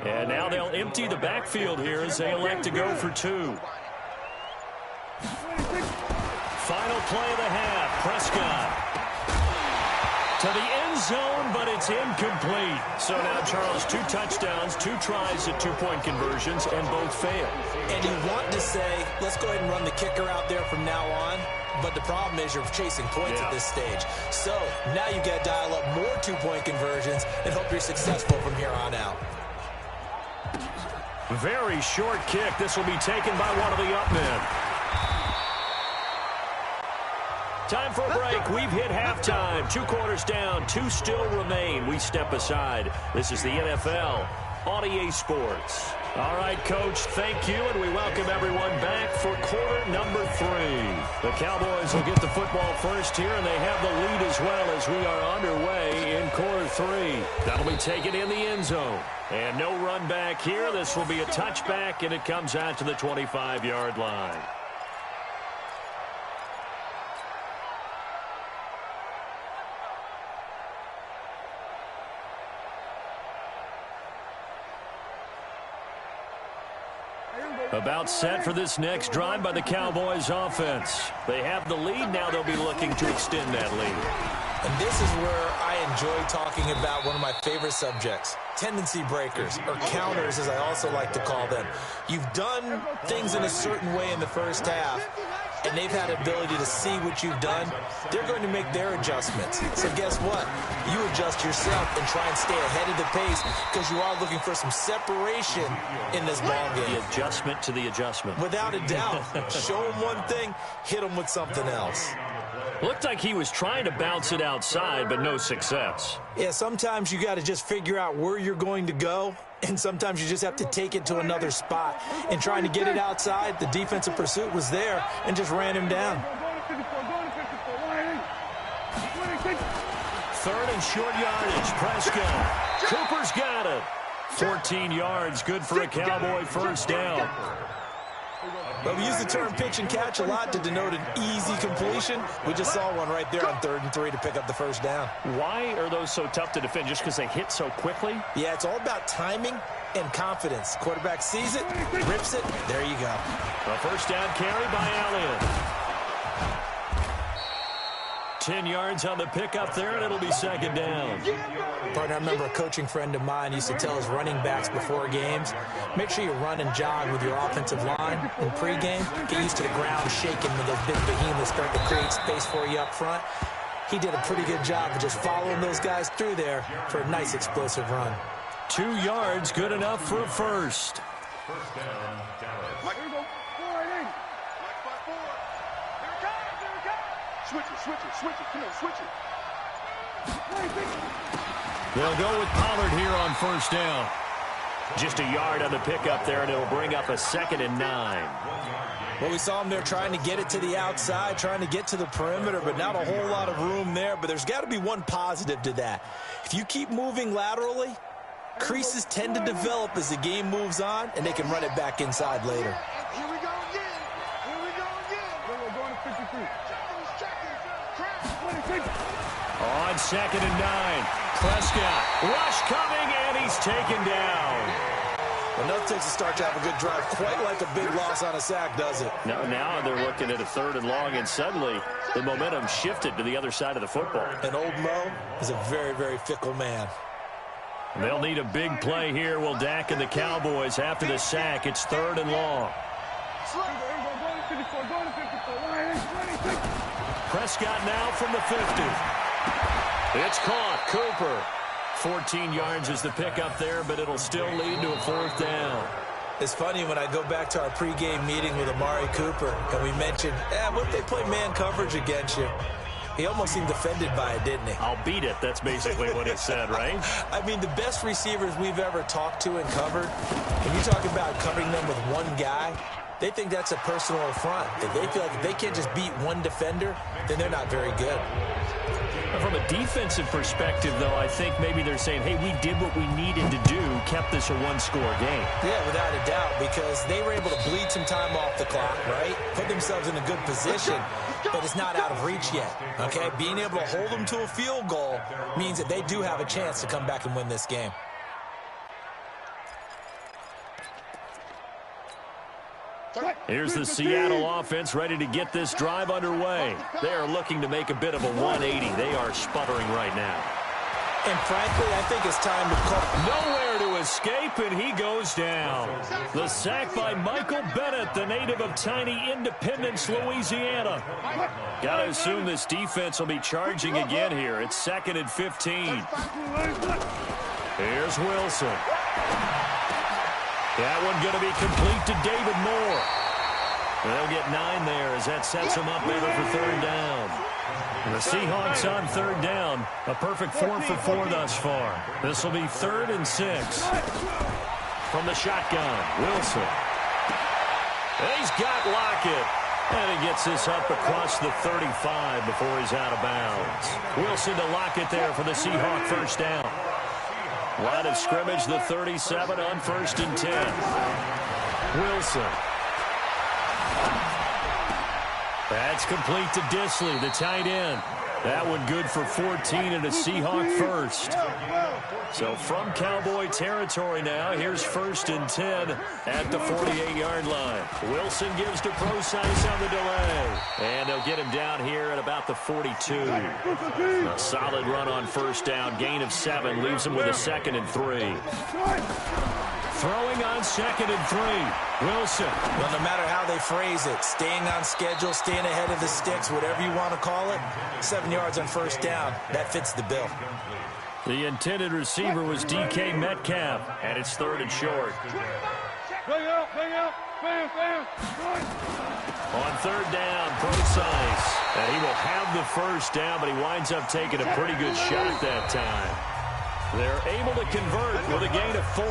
And now they'll empty the backfield here as they elect to go for two. Final play of the half. Prescott to the end zone, but it's incomplete. So now, Charles, 2 touchdowns, 2 tries at 2-point conversions, and both fail. And you want to say, let's go ahead and run the kicker out there from now on. But the problem is you're chasing points at this stage. So now you've got to dial up more 2-point conversions and hope you're successful from here on out. Very short kick. This will be taken by one of the up men. Time for a break. We've hit halftime. 2 quarters down. 2 still remain. We step aside. This is the NFL on EA Sports. All right, Coach, thank you, and we welcome everyone back for quarter number 3. The Cowboys will get the football first here, and they have the lead as well as we are underway in quarter 3. That'll be taken in the end zone. And no run back here. This will be a touchback, and it comes out to the 25-yard line. About set for this next drive by the Cowboys offense. They have the lead. Now they'll be looking to extend that lead. And this is where I enjoy talking about one of my favorite subjects, tendency breakers, or counters as I also like to call them. You've done things in a certain way in the first half, and they've had ability to see what you've done. They're going to make their adjustments. So guess what? You adjust yourself and try and stay ahead of the pace because you are looking for some separation in this ball game. The adjustment to the adjustment. Without a doubt. Show them one thing, hit them with something else. Looked like he was trying to bounce it outside, but no success. Yeah, sometimes you got to just figure out where you're going to go, and sometimes you just have to take it to another spot. And trying to get it outside, the defensive pursuit was there and just ran him down. 3rd and short yardage. Prescott. Cooper's got it. 14 yards, good for a Cowboy first down. But we use the term pitch and catch a lot to denote an easy completion. We just saw one right there on 3rd and 3 to pick up the first down. Why are those so tough to defend? Just because they hit so quickly? Yeah, it's all about timing and confidence. Quarterback sees it, rips it, there you go. A first down carry by Allen. 10 yards on the pickup there, and it'll be 2nd down. Partner, I remember a coaching friend of mine used to tell his running backs before games, make sure you run and jog with your offensive line in pregame. Get used to the ground shaking when those big behemoths start to create space for you up front. He did a pretty good job of just following those guys through there for a nice explosive run. 2 yards, good enough for a first. First down, Dallas. Switch it. Come on, switch it. They'll go with Pollard here on first down. Just a yard on the pickup there, and it'll bring up a 2nd and 9. Well, we saw him there trying to get it to the outside, trying to get to the perimeter, but not a whole lot of room there. But there's got to be one positive to that. If you keep moving laterally, creases tend to develop as the game moves on, and they can run it back inside later. Here we go again. We're going to 53. On 2nd and 9. Prescott. Rush coming, and he's taken down. Well, nothing takes a start to have a good drive quite like a big loss on a sack, does it? Now they're looking at a 3rd and long, and suddenly the momentum shifted to the other side of the football. And old Mo is a very, very fickle man. They'll need a big play here. Will Dak and the Cowboys after the sack. It's 3rd and long. Prescott now from the 50. It's caught. Cooper. 14 yards is the pickup there, but it'll still lead to a 4th down. It's funny when I go back to our pregame meeting with Amari Cooper, and we mentioned, what if they play man coverage against you? He almost seemed offended by it, didn't he? I'll beat it. That's basically what he said, right? I mean, the best receivers we've ever talked to and covered, when you talk about covering them with one guy, they think that's a personal affront. If they feel like if they can't just beat one defender, then they're not very good. From a defensive perspective, though, I think maybe they're saying, hey, we did what we needed to do, kept this a one-score game. Yeah, without a doubt, because they were able to bleed some time off the clock, right? Put themselves in a good position, but it's not out of reach yet, okay? Being able to hold them to a field goal means that they do have a chance to come back and win this game. Here's the Seattle offense ready to get this drive underway. They are looking to make a bit of a 180. They are sputtering right now. And frankly, I think it's time to call. Nowhere to escape, and he goes down. The sack by Michael Bennett, the native of tiny Independence, Louisiana. Got to assume this defense will be charging again here. It's 2nd and 15. Here's Wilson. That one going to be complete to David Moore. They'll get 9 there as that sets them up better for 3rd down. And the Seahawks on 3rd down. A perfect 4 for 4 thus far. This will be 3rd and 6. From the shotgun, Wilson. He's got Lockett. And he gets this up across the 35 before he's out of bounds. Wilson to Lockett there for the Seahawk 1st down. Line of scrimmage, the 37 on 1st and 10. Wilson. That's complete to Disley, the tight end. That one good for 14 and a Seahawk 1st. So from Cowboy territory now, here's 1st and 10 at the 48-yard line. Wilson gives to Procise on the delay. And they'll get him down here at about the 42. A solid run on 1st down. Gain of 7 leaves him with a 2nd and 3. Throwing on 2nd and 3. Wilson. Well, no matter how they phrase it, staying on schedule, staying ahead of the sticks, whatever you want to call it, 7 yards on 1st down, that fits the bill. The intended receiver was DK Metcalf, and it's 3rd and short. On 3rd down, Procise. And he will have the 1st down, but he winds up taking a pretty good shot that time. They're able to convert with a gain of 4.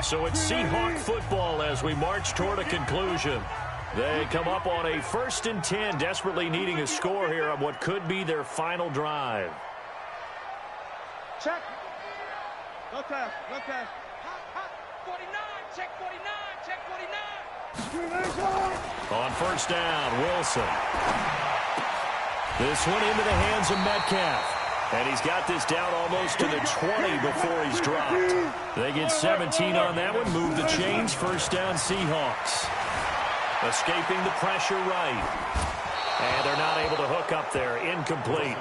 So it's Seahawk football as we march toward a conclusion. They come up on a 1st and 10, desperately needing a score here on what could be their final drive. Check. Look at. 49, check 49, check 49. On 1st down, Wilson. This one into the hands of Metcalf. And he's got this down almost to the 20 before he's dropped. They get 17 on that one. Move the chains. 1st down, Seahawks. Escaping the pressure right. And they're not able to hook up there. Incomplete.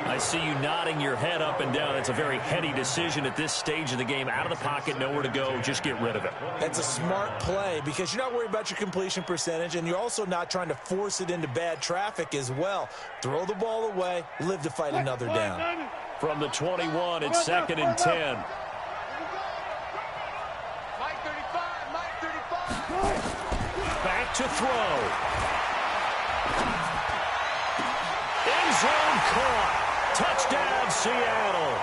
I see you nodding your head up and down. It's a very heady decision at this stage of the game. Out of the pocket, nowhere to go. Just get rid of it. That's a smart play because you're not worried about your completion percentage, and you're also not trying to force it into bad traffic as well. Throw the ball away, live to fight another down. From the 21, it's 2nd and 10. Mike 35. Back to throw. End zone caught. Touchdown, Seattle.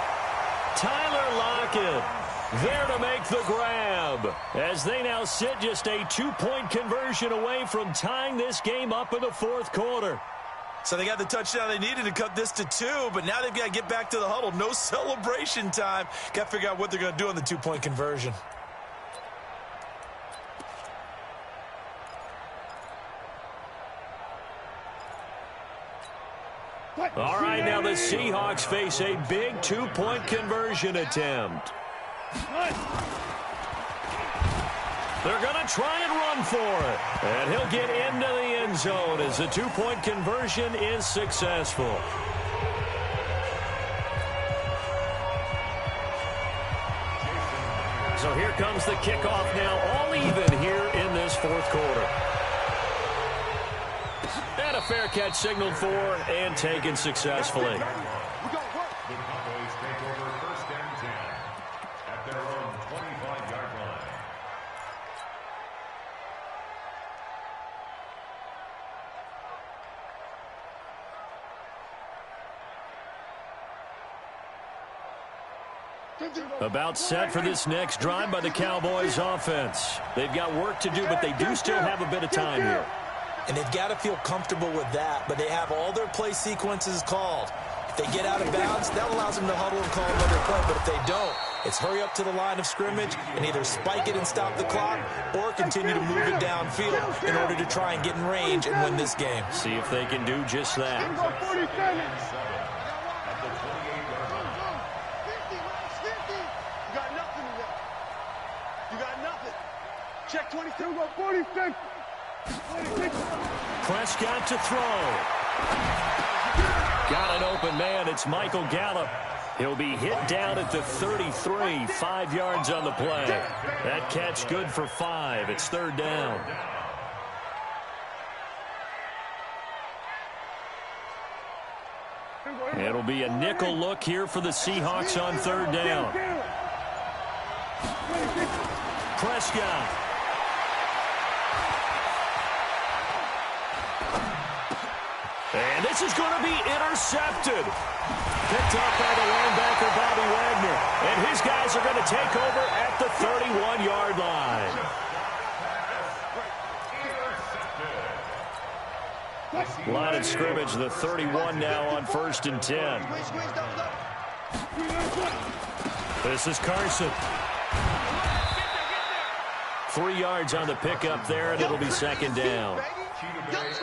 Tyler Lockett there to make the grab as they now sit just a 2-point conversion away from tying this game up in the 4th quarter. So they got the touchdown they needed to cut this to 2, but now they've got to get back to the huddle. No celebration time. Got to figure out what they're going to do on the 2-point conversion. All right, now the Seahawks face a big 2-point conversion attempt. They're going to try and run for it. And he'll get into the end zone as the 2-point conversion is successful. So here comes the kickoff now, all even here in this 4th quarter. And a fair catch signaled for and taken successfully. About set for this next drive by the Cowboys offense. They've got work to do, but they do still have a bit of time here. And they've got to feel comfortable with that, but they have all their play sequences called. If they get out of bounds, that allows them to huddle and call another play, but if they don't, it's hurry up to the line of scrimmage and either spike it and stop the clock or continue to move it downfield in order to try and get in range and win this game. See if they can do just that. Check 22, go 46. Prescott to throw. Got an open man. It's Michael Gallup. He'll be hit down at the 33, 5 yards on the play. That catch good for 5. It's third down. It'll be a nickel look here for the Seahawks on third down. Prescott. And this is going to be intercepted. Picked up by the linebacker, Bobby Wagner. And his guys are going to take over at the 31-yard line. Line of scrimmage, the 31 now on 1st and 10. This is Carson. 3 yards on the pickup there, and it'll be second down.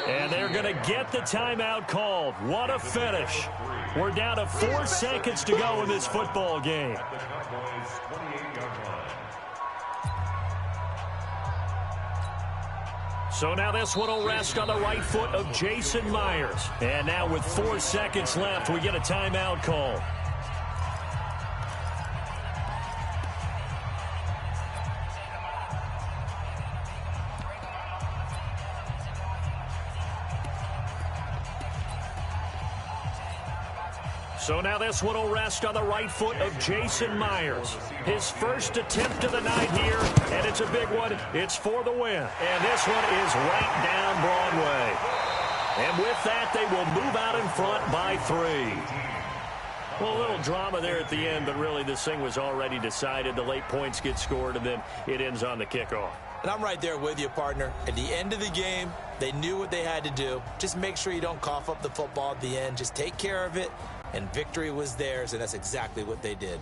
And they're going to get the timeout called. What a finish. We're down to 4 seconds to go in this football game. So now this one will rest on the right foot of Jason Myers. And now with 4 seconds left, we get a timeout call. So now this one will rest on the right foot of Jason Myers. His first attempt of the night here, and it's a big one. It's for the win. And this one is right down Broadway. And with that, they will move out in front by 3. Well, a little drama there at the end, but really this thing was already decided. The late points get scored, and then it ends on the kickoff. And I'm right there with you, partner. At the end of the game, they knew what they had to do. Just make sure you don't cough up the football at the end. Just take care of it. And victory was theirs, and that's exactly what they did.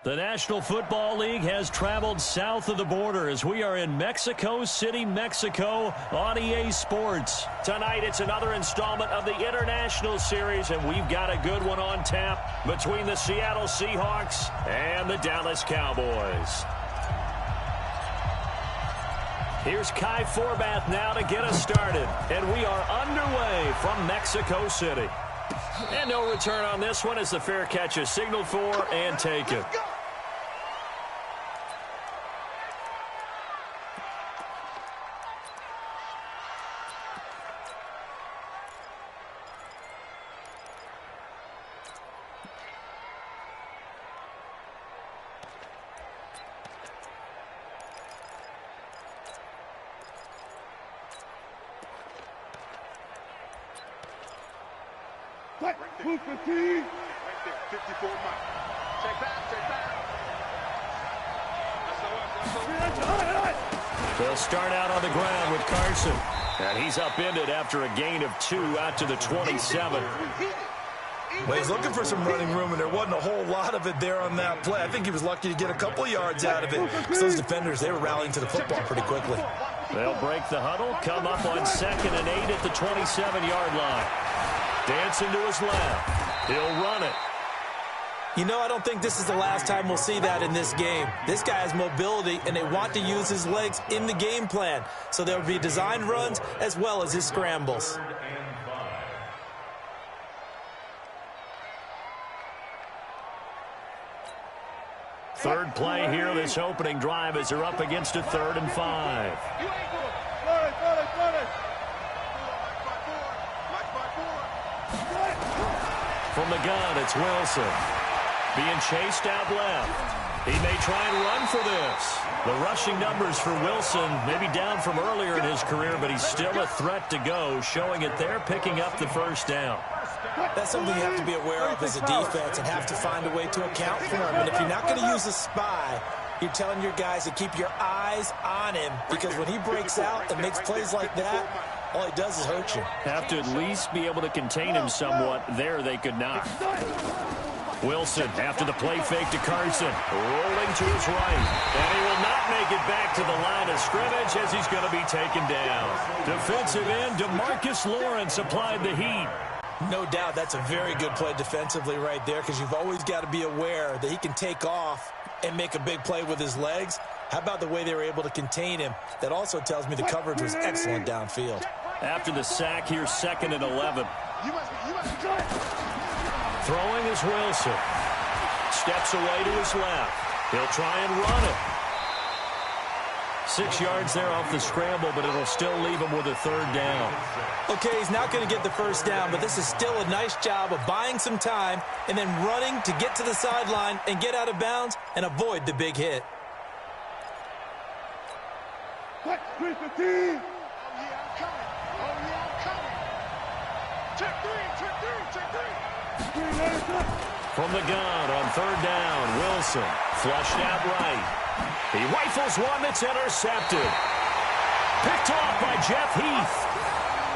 The National Football League has traveled south of the border as we are in Mexico City, Mexico on EA Sports. Tonight it's another installment of the International Series, and we've got a good one on tap between the Seattle Seahawks and the Dallas Cowboys. Here's Kai Forbath now to get us started. And we are underway from Mexico City. And no return on this one as the fair catch is signaled for and taken. Move 15. Right there, 54 miles. Check back. They'll start out on the ground with Carson. And he's upended after a gain of 2 out to the 27. Well, he's looking for some running room, and there wasn't a whole lot of it there on that play. I think he was lucky to get a couple yards out of it because those defenders, they were rallying to the football pretty quickly. They'll break the huddle, come up on 2nd and 8 at the 27-yard line. Dancing to his left. He'll run it. You know, I don't think this is the last time we'll see that in this game. This guy has mobility, and they want to use his legs in the game plan. So there will be designed runs as well as his scrambles. Third play here, this opening drive as they're up against a 3rd and 5. From the gun, it's Wilson. Being chased out left. He may try and run for this. The rushing numbers for Wilson maybe down from earlier in his career, but he's still a threat to go, showing it there, picking up the first down. That's something you have to be aware of as a defense and have to find a way to account for him. And if you're not going to use a spy, you're telling your guys to keep your eyes on him, because when he breaks out and makes plays like that, all he does is hurt you. Have to at least be able to contain him somewhat. There they could not. Wilson, after the play fake to Carson, rolling to his right. And he will not make it back to the line of scrimmage as he's going to be taken down. Defensive end DeMarcus Lawrence applied the heat. No doubt that's a very good play defensively right there, because you've always got to be aware that he can take off and make a big play with his legs. How about the way they were able to contain him? That also tells me the coverage was excellent downfield. After the sack, here's 2nd and 11. Throwing is Wilson. Steps away to his left. He'll try and run it. 6 yards there off the scramble, but it'll still leave him with a 3rd down. Okay, he's not going to get the first down, but this is still a nice job of buying some time and then running to get to the sideline and get out of bounds and avoid the big hit. From the gun on 3rd down, Wilson flushed out right. He rifles one that's intercepted. Picked off by Jeff Heath.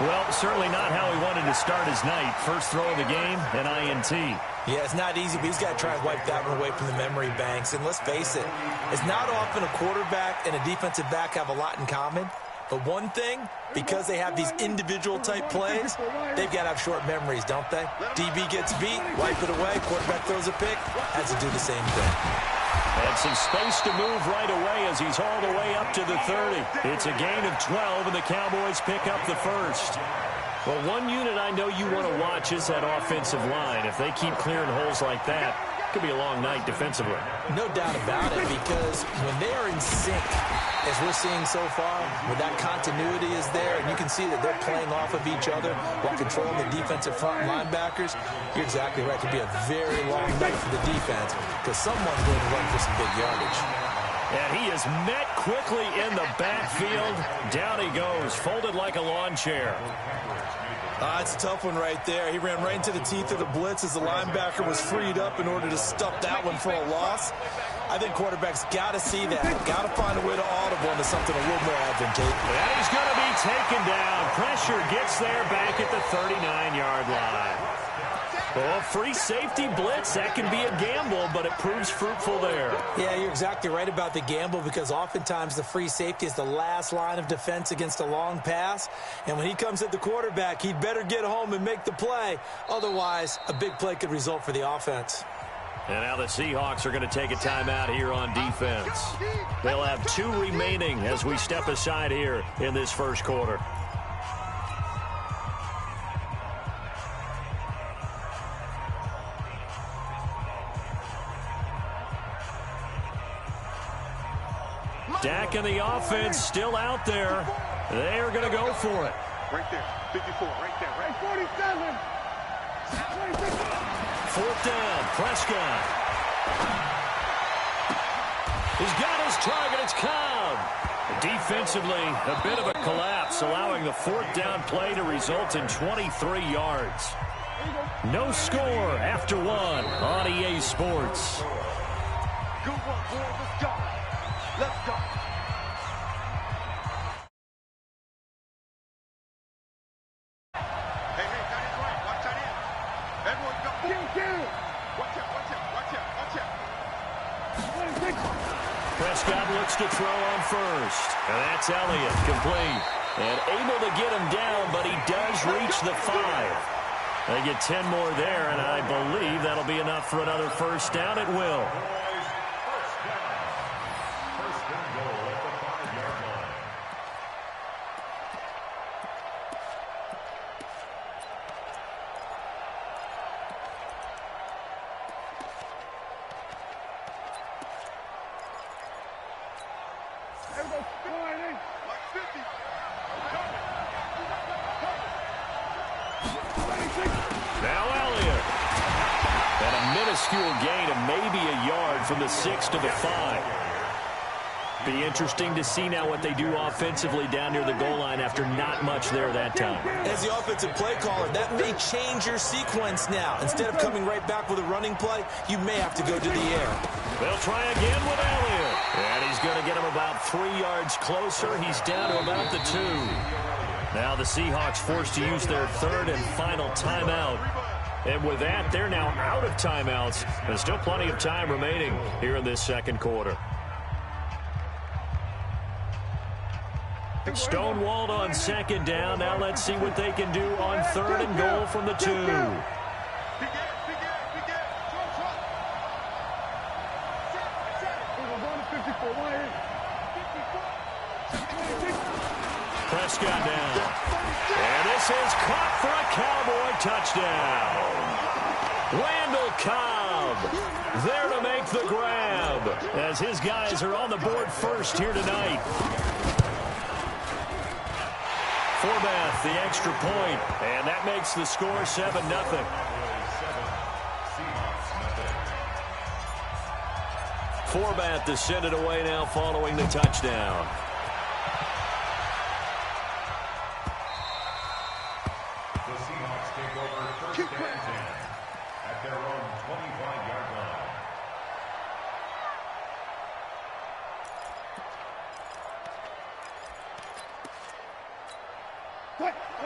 Well, certainly not how he wanted to start his night. First throw of the game, an INT. Yeah, it's not easy, but he's got to try and wipe that one away from the memory banks. And let's face it, it's not often a quarterback and a defensive back have a lot in common. But one thing, because they have these individual type plays, they've got to have short memories, don't they? DB gets beat, wipe it away, quarterback throws a pick, has to do the same thing. And some space to move right away as he's hauled away up to the 30. It's a gain of 12, and the Cowboys pick up the first. Well, one unit I know you want to watch is that offensive line. If they keep clearing holes like that, it could be a long night defensively. No doubt about it, because when they are in sync, as we're seeing so far, where that continuity is there, and you can see that they're playing off of each other while controlling the defensive front linebackers, you're exactly right. It could be a very long night for the defense, because someone's going to run for some big yardage. And he is met quickly in the backfield. Down he goes, folded like a lawn chair. It's a tough one right there. He ran right into the teeth of the blitz as the linebacker was freed up in order to stuff that one for a loss. I think quarterbacks got to see that. Got to find a way to audible into something a little more advantageous. And he's going to be taken down. Pressure gets there back at the 39-yard line. Well, free safety blitz, that can be a gamble, but it proves fruitful there. Yeah, you're exactly right about the gamble, because oftentimes the free safety is the last line of defense against a long pass. And when he comes at the quarterback, he'd better get home and make the play. Otherwise, a big play could result for the offense. And now the Seahawks are going to take a timeout here on defense. They'll have 2 remaining as we step aside here in this first quarter. Dak and the offense still out there. They are going to go for it. Right there, 54, right there, right. 47. 4th down, Prescott. He's got his target, it's Cobb. Defensively, a bit of a collapse, allowing the 4th down play to result in 23 yards. No score after 1 on EA Sports. Good one, boy, let's go. Let's go. Hey, that is right. Watch that in. Everyone go. Watch out, watch out, watch out, watch out. Prescott looks to throw on first. And that's Elliott, complete. And able to get him down, but he does reach the 5. They get 10 more there, and I believe that'll be enough for another first down. It will. Now Elliott. And a minuscule gain of maybe a yard from the 6 to the 5. Be interesting to see now what they do offensively down near the goal line after not much there that time. As the offensive play caller, that may change your sequence now. Instead of coming right back with a running play, you may have to go to the air. They'll try again with Elliott. And he's going to get him about 3 yards closer. He's down to about the 2. Now the Seahawks forced to use their 3rd and final timeout. And with that, they're now out of timeouts. There's still plenty of time remaining here in this second quarter. Stonewalled on 2nd down. Now let's see what they can do on 3rd and goal from the 2. Prescott down. And this is caught for a Cowboy touchdown. Randall Cobb there to make the grab as his guys are on the board first here tonight. Forbath, the extra point, and that makes the score 7-0. Forbath to send it away now following the touchdown. The Seahawks take over first and 10 at their own 25-yard line.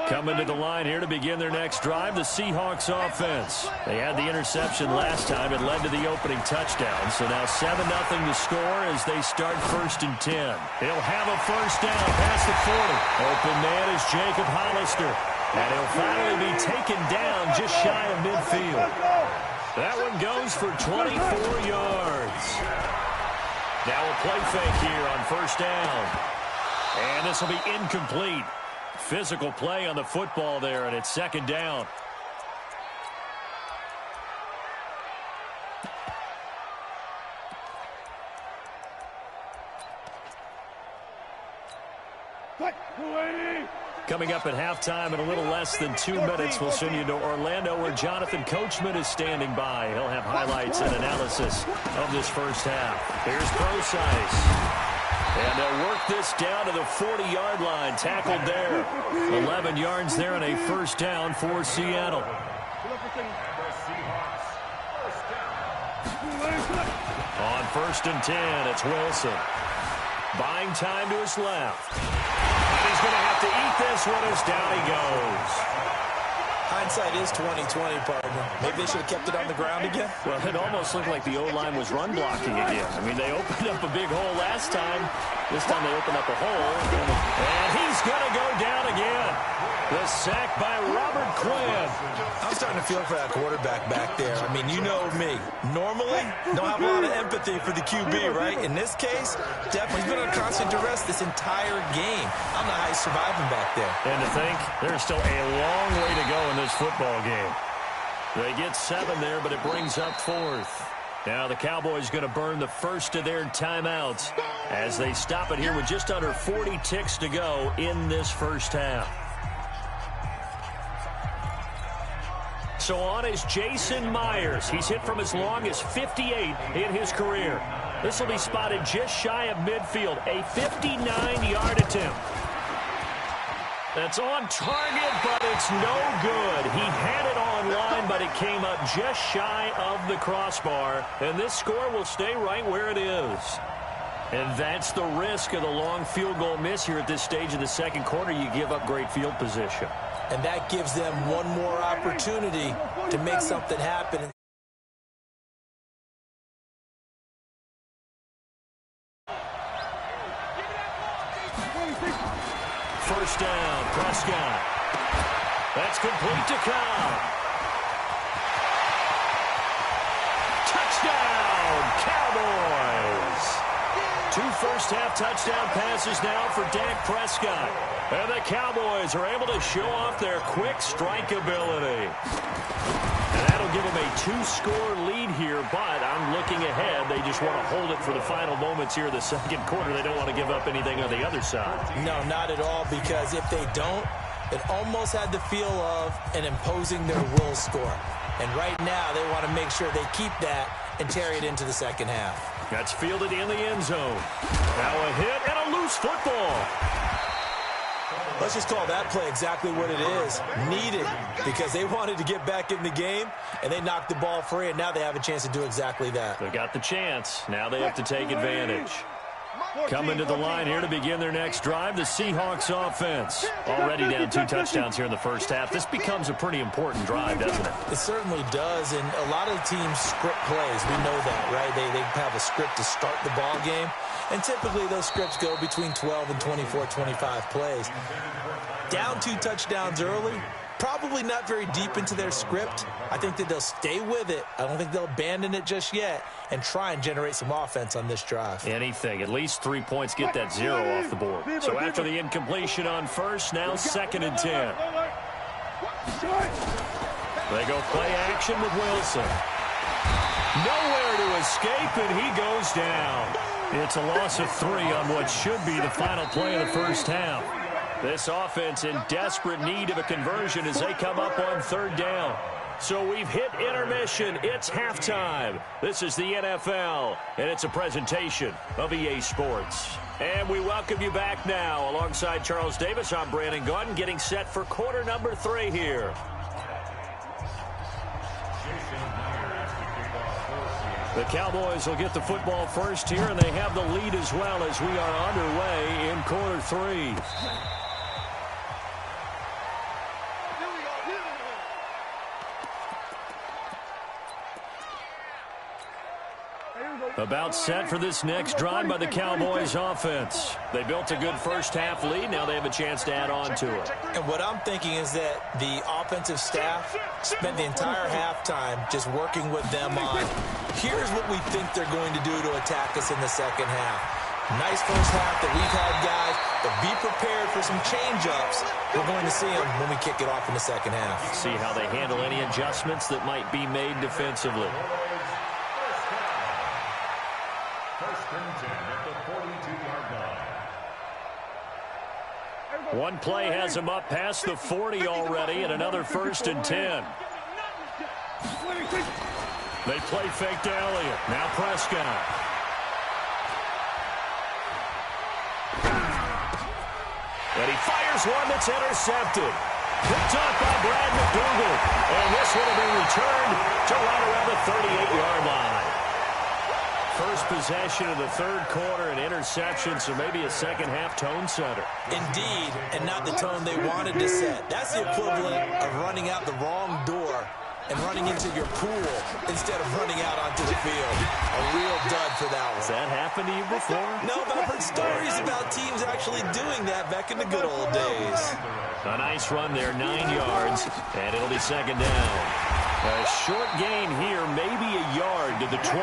Coming to the line here to begin their next drive, the Seahawks offense. They had the interception last time. It led to the opening touchdown. So now 7-0 to score as they start 1st and 10. He'll have a first down past the 40. Open man is Jacob Hollister. And he'll finally be taken down just shy of midfield. That one goes for 24 yards. Now a play fake here on 1st down. And this will be incomplete. Physical play on the football there, and it's 2nd down. Coming up at halftime in a little less than 2 minutes, we'll send you to Orlando where Jonathan Coachman is standing by. He'll have highlights and analysis of this first half. Here's Procise. And they'll work this down to the 40-yard line. Tackled there. 11 yards there and a first down for Seattle. On 1st and 10, it's Wilson. Buying time to his left. And he's going to have to eat this one as down he goes. Hindsight is 20/20, partner. Maybe they should have kept it on the ground again. Well, it almost looked like the O-line was run blocking again. I mean, they opened up a big hole last time, This time they open up a hole, and he's going to go down again. The sack by Robert Quinn. I'm starting to feel for that quarterback back there. I mean, you know me. Normally, don't have a lot of empathy for the QB, right? In this case, definitely he's been under constant duress this entire game. I don't know how he's surviving back there. And to think, there's still a long way to go in this football game. They get 7 there, but it brings up 4th. Now the Cowboys going to burn the first of their timeouts as they stop it here with just under 40 ticks to go in this first half. So on is Jason Myers. He's hit from as long as 58 in his career. This will be spotted just shy of midfield, a 59-yard attempt. That's on target, but it's no good. He had it on line, but it came up just shy of the crossbar. And this score will stay right where it is. And that's the risk of the long field goal miss here at this stage of the second quarter. You give up great field position. And that gives them one more opportunity to make something happen. First down, Prescott. That's complete to Cobb. Touchdown, Cowboys. 2 first-half touchdown passes now for Dak Prescott. And the Cowboys are able to show off their quick strike ability. And that'll give them a 2-score lead here, but I'm looking ahead. They just want to hold it for the final moments here in the second quarter. They don't want to give up anything on the other side. No, not at all, because if they don't, it almost had the feel of an imposing their will score. And right now, they want to make sure they keep that and carry it into the second half. That's fielded in the end zone. Now a hit and a loose football. Let's just call that play exactly what it is. Needed, because they wanted to get back in the game, and they knocked the ball free, and now they have a chance to do exactly that. They got the chance. Now they have to take advantage. Coming to the line here to begin their next drive, the Seahawks offense. Already down 2 touchdowns here in the first half. This becomes a pretty important drive, doesn't it? It certainly does, and a lot of teams script plays. We know that, right? They have a script to start the ball game, and typically those scripts go between 12 and 24, 25 plays. Down 2 touchdowns early, probably not very deep into their script. I think that they'll stay with it. I don't think they'll abandon it just yet and try and generate some offense on this drive. Anything. At least 3 points get that 0 off the board. So after the incompletion on first, now 2nd and 10. They go play action with Wilson. Nowhere to escape, and he goes down. It's a loss of 3 on what should be the final play of the first half. This offense in desperate need of a conversion as they come up on 3rd down. So we've hit intermission. It's halftime. This is the NFL, and it's a presentation of EA Sports. And we welcome you back now. Alongside Charles Davis, I'm Brandon Gaudin, getting set for quarter number 3 here. The Cowboys will get the football first here, and they have the lead as well as we are underway in quarter 3. About set for this next drive by the Cowboys offense. They built a good first half lead. Now they have a chance to add on to it. And what I'm thinking is that the offensive staff spent the entire halftime just working with them on, here's what we think they're going to do to attack us in the second half. Nice first half that we've had, guys, but be prepared for some change-ups. We're going to see them when we kick it off in the second half. See how they handle any adjustments that might be made defensively. One play has him up past the 40 already, and another 1st and 10. They play fake to Elliott. Now Prescott. And he fires one that's intercepted. Picked up by Brad McDougal. And this one will be returned to right around the 38-yard line. First possession of the 3rd quarter, an interception, so maybe a second-half tone setter. Indeed, and not the tone they wanted to set. That's the equivalent of running out the wrong door and running into your pool instead of running out onto the field. A real dud for that one. Has that happened to you before? No, but I've heard stories about teams actually doing that back in the good old days. A nice run there, 9 yards, and it'll be second down. A short gain here, maybe a yard to the 29.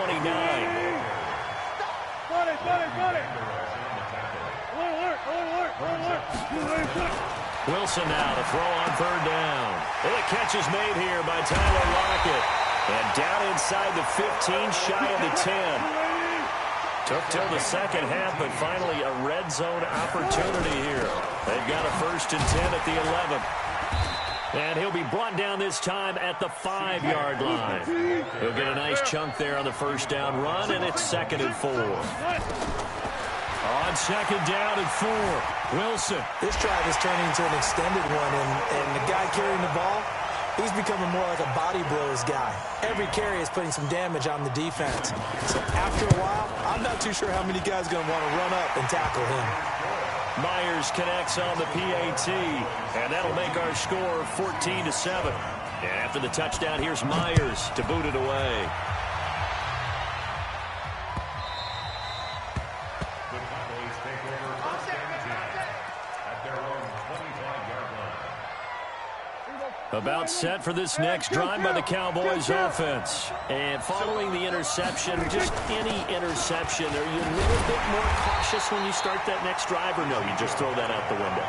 Wilson now to throw on third down. And the catch is made here by Tyler Lockett. And down inside the 15, shy of the 10. Took till the second half, but finally a red zone opportunity here. They've got a 1st and 10 at the 11. And he'll be brought down this time at the 5-yard line. He'll get a nice chunk there on the first down run, and it's 2nd and 4. On 2nd down and 4, Wilson. This drive is turning into an extended one, and the guy carrying the ball, he's becoming more like a body blows guy. Every carry is putting some damage on the defense. So after a while, I'm not too sure how many guys are going to want to run up and tackle him. Myers connects on the PAT, and that'll make our score 14-7. And after the touchdown, here's Myers to boot it away. The Cowboys take over 1st and 10 at their own 25-yard line. About set for this next drive by the Cowboys offense. And following the interception, just any interception, are you a little bit more cautious when you start that next drive, or no, you just throw that out the window?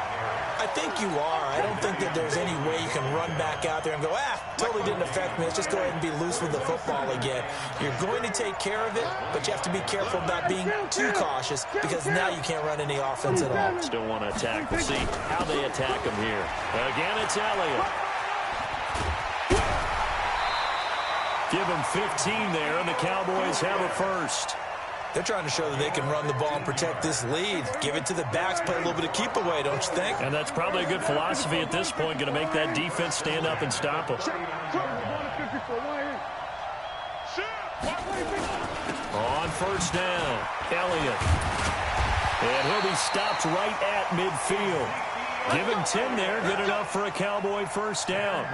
I think you are. I don't think that there's any way you can run back out there and go, totally didn't affect me. Let's just go ahead and be loose with the football again. You're going to take care of it, but you have to be careful about being too cautious because now you can't run any offense at all. Still want to attack. We'll see how they attack him here. Again, it's Elliott. Give him 15 there, and the Cowboys have a first. They're trying to show that they can run the ball and protect this lead. Give it to the backs, play a little bit of keep away, don't you think? And that's probably a good philosophy at this point, going to make that defense stand up and stop them. On first down, Elliott. And he'll be stopped right at midfield. Give him 10 there, good enough for a Cowboy first down.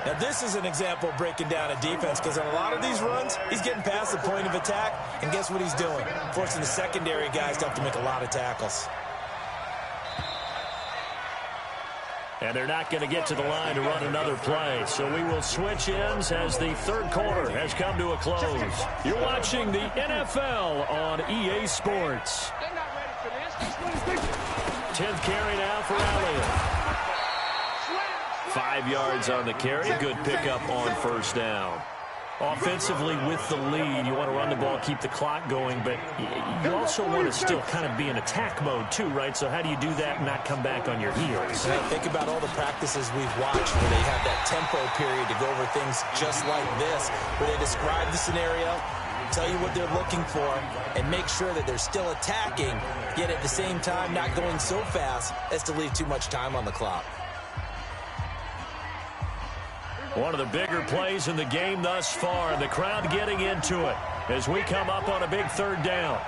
Now, this is an example of breaking down a defense because on a lot of these runs, he's getting past the point of attack, and guess what he's doing? Forcing the secondary guys to have to make a lot of tackles. And they're not going to get to the line to run another play, so we will switch ends as the third quarter has come to a close. You're watching the NFL on EA Sports. They're not ready for this. 10th carry now for Elliott. 5 yards on the carry. Good pickup on first down. Offensively with the lead, you want to run the ball, keep the clock going, but you also want to still kind of be in attack mode too, right? So how do you do that and not come back on your heels? Think about all the practices we've watched where they have that tempo period to go over things just like this, where they describe the scenario, tell you what they're looking for, and make sure that they're still attacking, yet at the same time not going so fast as to leave too much time on the clock. One of the bigger plays in the game thus far, and the crowd getting into it as we come up on a big third down.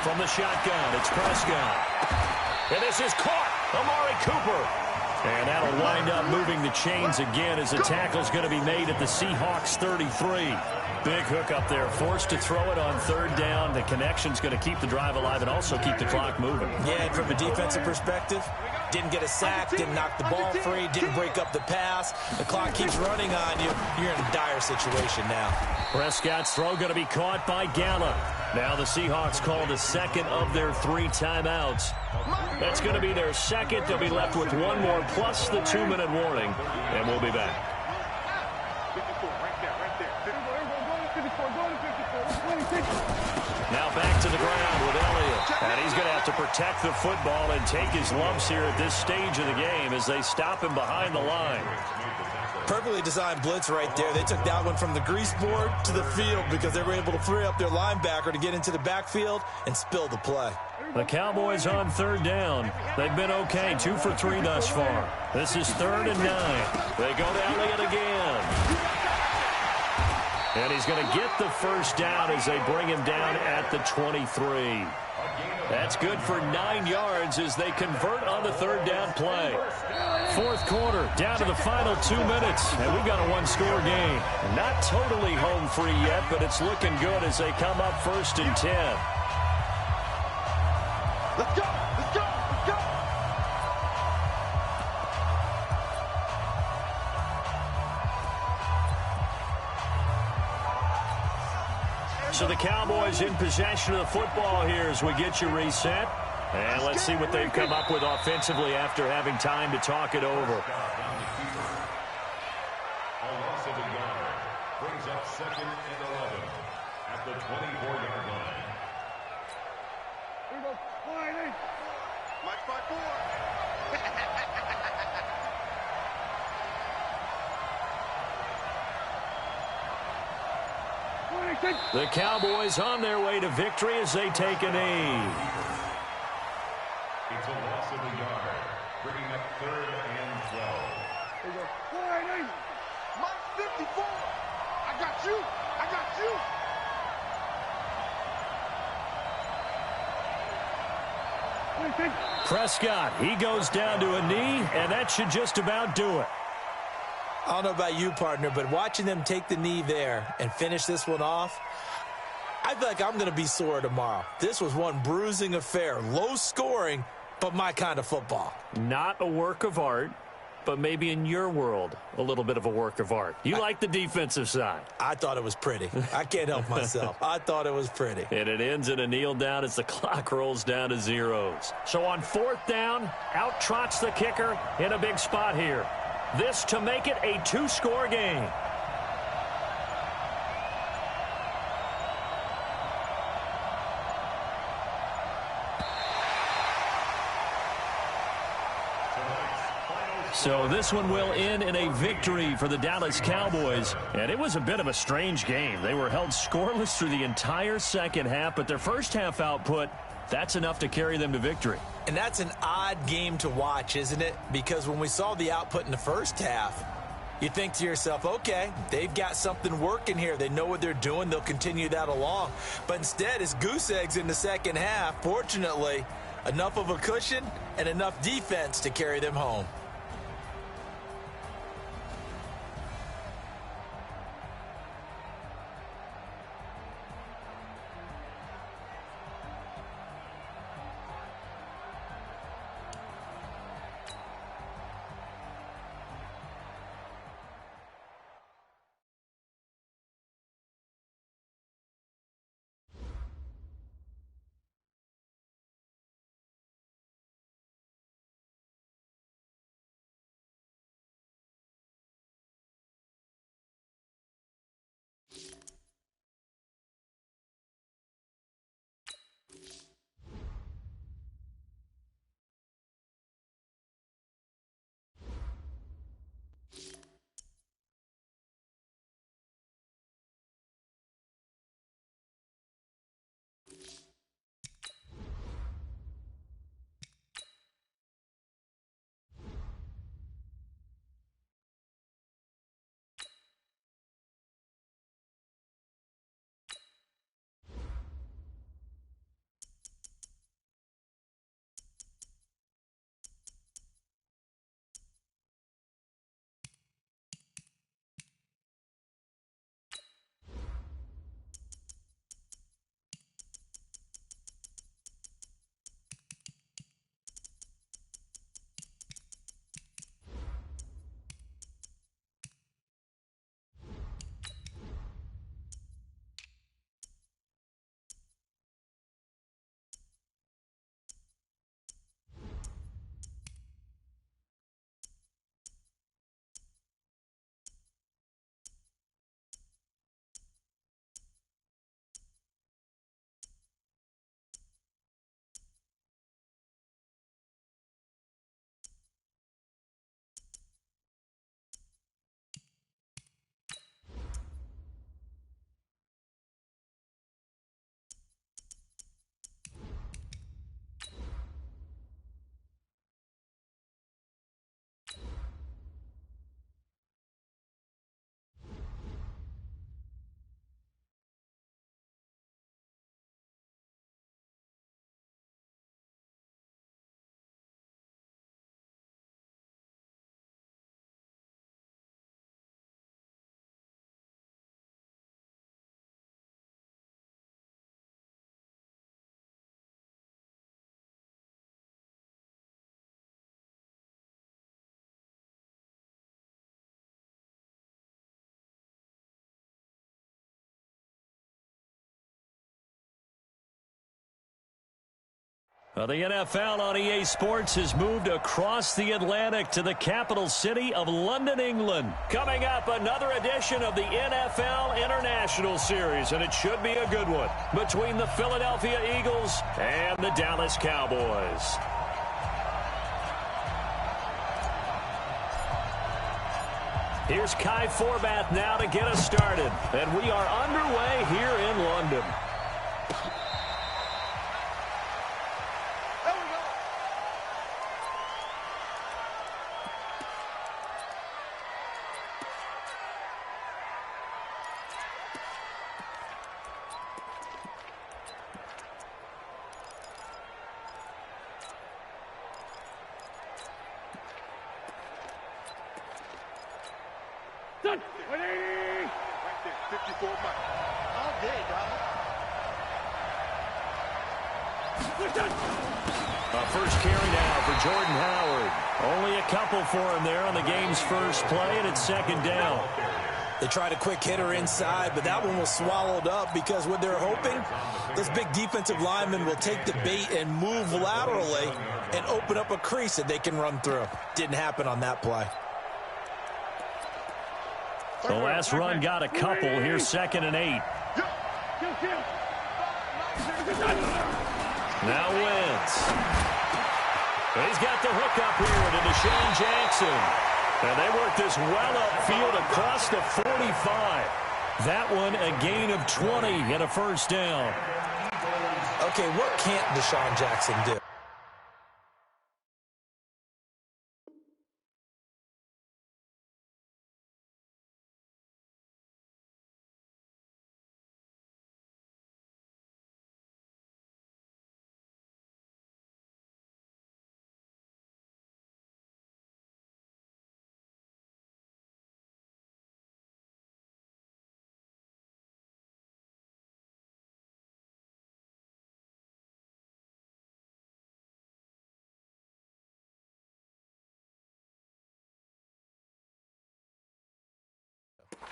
From the shotgun, it's Prescott. And this is caught. Amari Cooper. And that'll wind up moving the chains again as the tackle's going to be made at the Seahawks 33. Big hook up there, forced to throw it on third down. The connection's going to keep the drive alive and also keep the clock moving. Yeah, and from a defensive perspective, didn't get a sack, didn't knock the ball free, didn't break up the pass. The clock keeps running on you. You're in a dire situation now. Prescott's throw going to be caught by Gallup. Now the Seahawks call the second of their 3 timeouts. That's going to be their second. They'll be left with one more plus the 2-minute warning, and we'll be back. Now back to the ground with Elliott. And he's going to have to protect the football and take his lumps here at this stage of the game as they stop him behind the line. Perfectly designed blitz right there. They took that one from the grease board to the field because they were able to free up their linebacker to get into the backfield and spill the play. The Cowboys on third down. They've been okay, 2 for 3 thus far. This is 3rd and 9. They go to Elliott again. And he's going to get the first down as they bring him down at the 23. That's good for 9 yards as they convert on the third down play. Fourth quarter, down to the final 2 minutes, and we've got a one-score game. Not totally home free yet, but it's looking good as they come up 1st and 10. Let's go! Let's go! Let's go! So the Cowboys in possession of the football here as we get you reset. And let's see what they've come up with offensively after having time to talk it over. A loss of a yard brings up 2nd and 11 at the 24-yard line. March by 4. The Cowboys on their way to victory as they take a knee. It's a loss of a yard, bringing up 3rd and 12. March 54. I got you. I got you. Prescott, he goes down to a knee, and that should just about do it. I don't know about you, partner, but watching them take the knee there and finish this one off, I feel like I'm going to be sore tomorrow. This was one bruising affair. Low scoring, but my kind of football. Not a work of art, but maybe in your world, a little bit of a work of art. You like the defensive side. I thought it was pretty. I can't help myself. I thought it was pretty. And it ends in a kneel down as the clock rolls down to zeros. So on 4th down, out trots the kicker in a big spot here. This to make it a 2-score game. So this one will end in a victory for the Dallas Cowboys. And it was a bit of a strange game. They were held scoreless through the entire second half, but their first half output, that's enough to carry them to victory. And that's an odd game to watch, isn't it? Because when we saw the output in the first half, you think to yourself, okay, they've got something working here. They know what they're doing. They'll continue that along. But instead, it's goose eggs in the second half. Fortunately, enough of a cushion and enough defense to carry them home. Well, the NFL on EA Sports has moved across the Atlantic to the capital city of London, England. Coming up, another edition of the NFL International Series, and it should be a good one, between the Philadelphia Eagles and the Dallas Cowboys. Here's Kai Forbath now to get us started, and we are underway here in London. Right there, 54 miles. All day, dog. First carry now for Jordan Howard. Only a couple for him there on the game's first play, and it's second down. They tried a quick hitter inside, but that one was swallowed up because what they're hoping, this big defensive lineman will take the bait and move laterally and open up a crease that they can run through. Didn't happen on that play. The last run got a couple. Here's 2nd and 8. Now Wentz. He's got the hook up here to Deshaun Jackson. And they work this well upfield across the 45. That one a gain of 20 and a first down. Okay, what can't Deshaun Jackson do?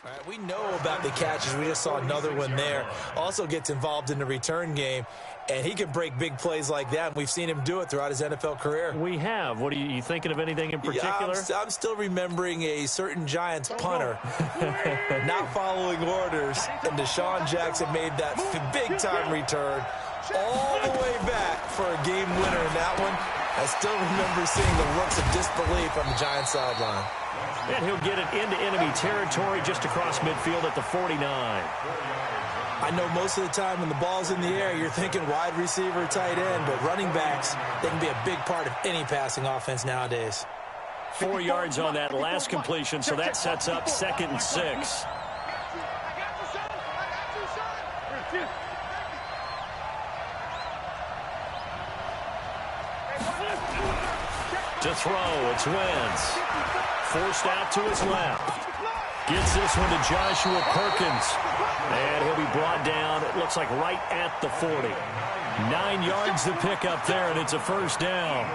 All right, we know about the catches. We just saw another one there. Also gets involved in the return game, and he can break big plays like that. And we've seen him do it throughout his NFL career. We have. What are you thinking of anything in particular? Yeah, I'm still remembering a certain Giants punter not following orders, and Deshaun Jackson made that big-time return all the way back for a game winner in that one. I still remember seeing the looks of disbelief on the Giants sideline. And he'll get it into enemy territory just across midfield at the 49. I know most of the time when the ball's in the air, you're thinking wide receiver, tight end, but running backs, they can be a big part of any passing offense nowadays. 4 yards on that last completion, so that sets up 2nd and 6. To throw, it's Wentz. Forced out to his left. Gets this one to Joshua Perkins. And he'll be brought down, it looks like right at the 40. 9 yards to pick up there, and it's a first down.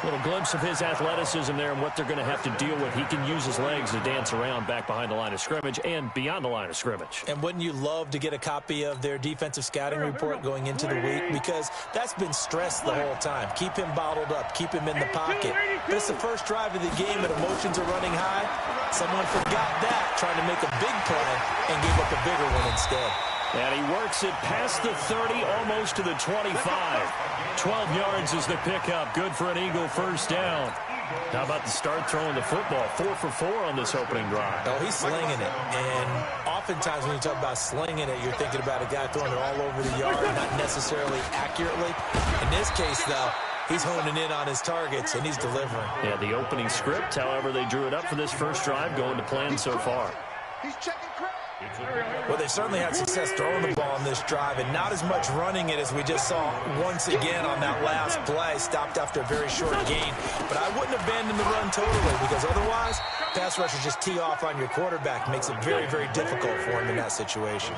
A little glimpse of his athleticism there and what they're going to have to deal with. He can use his legs to dance around back behind the line of scrimmage and beyond the line of scrimmage. And wouldn't you love to get a copy of their defensive scouting report going into the week? Because that's been stressed the whole time. Keep him bottled up. Keep him in the pocket. But it's the first drive of the game and emotions are running high. Someone forgot that, trying to make a big play and gave up a bigger one instead. And he works it past the 30, almost to the 25. 12 yards is the pickup. Good for an Eagle first down. How about the start throwing the football? 4 for 4 on this opening drive. Oh, he's slinging it. And oftentimes when you talk about slinging it, you're thinking about a guy throwing it all over the yard, not necessarily accurately. In this case, though, he's honing in on his targets, and he's delivering. Yeah, the opening script, however, they drew it up for this first drive, going to plan so far. He's checking crowd. Well, they've certainly had success throwing the ball on this drive, and not as much running it as we just saw once again on that last play. Stopped after a very short gain. But I wouldn't abandon the run totally, because otherwise, pass rushers just tee off on your quarterback. Makes it very, very difficult for him in that situation.